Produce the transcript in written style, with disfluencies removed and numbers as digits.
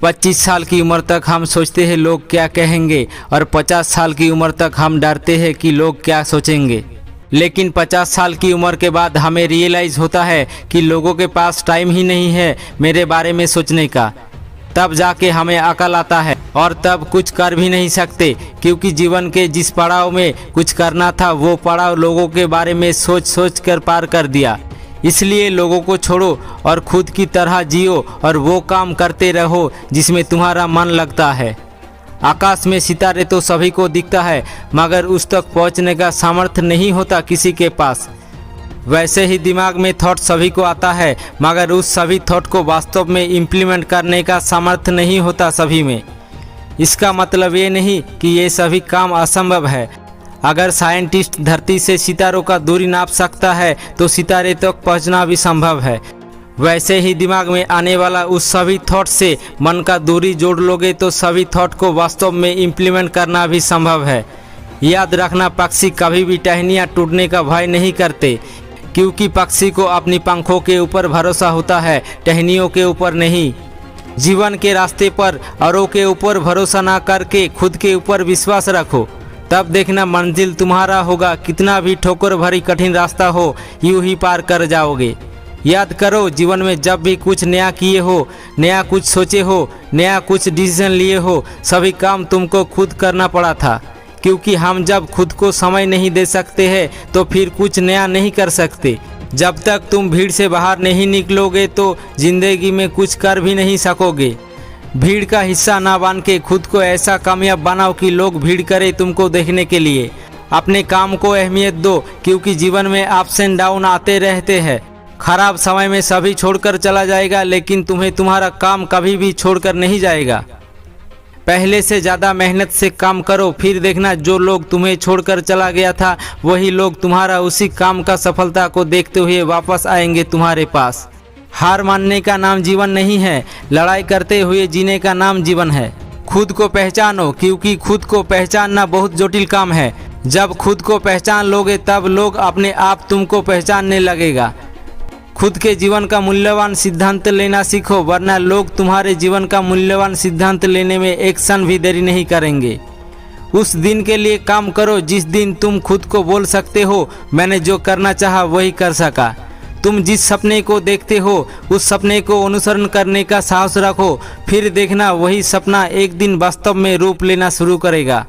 25 साल की उम्र तक हम सोचते हैं लोग क्या कहेंगे और 50 साल की उम्र तक हम डरते हैं कि लोग क्या सोचेंगे। लेकिन 50 साल की उम्र के बाद हमें रियलाइज़ होता है कि लोगों के पास टाइम ही नहीं है मेरे बारे में सोचने का। तब जाके हमें अकल आता है और तब कुछ कर भी नहीं सकते, क्योंकि जीवन के जिस पड़ाव में कुछ करना था वो पड़ाव लोगों के बारे में सोच सोच कर पार कर दिया। इसलिए लोगों को छोड़ो और खुद की तरह जियो और वो काम करते रहो जिसमें तुम्हारा मन लगता है। आकाश में सितारे तो सभी को दिखता है, मगर उस तक पहुंचने का सामर्थ्य नहीं होता किसी के पास। वैसे ही दिमाग में थॉट सभी को आता है, मगर उस सभी थॉट को वास्तव में इम्प्लीमेंट करने का सामर्थ्य नहीं होता सभी में। इसका मतलब ये नहीं कि ये सभी काम असंभव है। अगर साइंटिस्ट धरती से सितारों का दूरी नाप सकता है तो सितारे तक पहुंचना भी संभव है। वैसे ही दिमाग में आने वाला उस सभी थॉट से मन का दूरी जोड़ लोगे तो सभी थॉट को वास्तव में इम्प्लीमेंट करना भी संभव है। याद रखना, पक्षी कभी भी टहनियाँ टूटने का भय नहीं करते, क्योंकि पक्षी को अपनी पंखों के ऊपर भरोसा होता है, टहनियों के ऊपर नहीं। जीवन के रास्ते पर औरों के ऊपर भरोसा ना करके खुद के ऊपर विश्वास रखो, तब देखना मंजिल तुम्हारा होगा। कितना भी ठोकर भरी कठिन रास्ता हो, यूं ही पार कर जाओगे। याद करो, जीवन में जब भी कुछ नया किए हो, नया कुछ सोचे हो, नया कुछ डिसीजन लिए हो, सभी काम तुमको खुद करना पड़ा था। क्योंकि हम जब खुद को समय नहीं दे सकते हैं तो फिर कुछ नया नहीं कर सकते। जब तक तुम भीड़ से बाहर नहीं निकलोगे तो जिंदगी में कुछ कर भी नहीं सकोगे। भीड़ का हिस्सा ना बन के खुद को ऐसा कामयाब बनाओ कि लोग भीड़ करे तुमको देखने के लिए। अपने काम को अहमियत दो, क्योंकि जीवन में अप्स एंड डाउन आते रहते हैं। खराब समय में सभी छोड़कर चला जाएगा, लेकिन तुम्हें तुम्हारा काम कभी भी छोड़कर नहीं जाएगा। पहले से ज़्यादा मेहनत से काम करो, फिर देखना जो लोग तुम्हें छोड़कर चला गया था वही लोग तुम्हारा उसी काम का सफलता को देखते हुए वापस आएंगे तुम्हारे पास। हार मानने का नाम जीवन नहीं है, लड़ाई करते हुए जीने का नाम जीवन है। खुद को पहचानो, क्योंकि खुद को पहचानना बहुत जटिल काम है। जब खुद को पहचान लोगे तब लोग अपने आप तुमको पहचानने लगेगा। खुद के जीवन का मूल्यवान सिद्धांत लेना सीखो, वरना लोग तुम्हारे जीवन का मूल्यवान सिद्धांत लेने में एक क्षण भी देरी नहीं करेंगे। उस दिन के लिए काम करो जिस दिन तुम खुद को बोल सकते हो मैंने जो करना चाहा वही कर सका। तुम जिस सपने को देखते हो उस सपने को अनुसरण करने का साहस रखो, फिर देखना वही सपना एक दिन वास्तव में रूप लेना शुरू करेगा।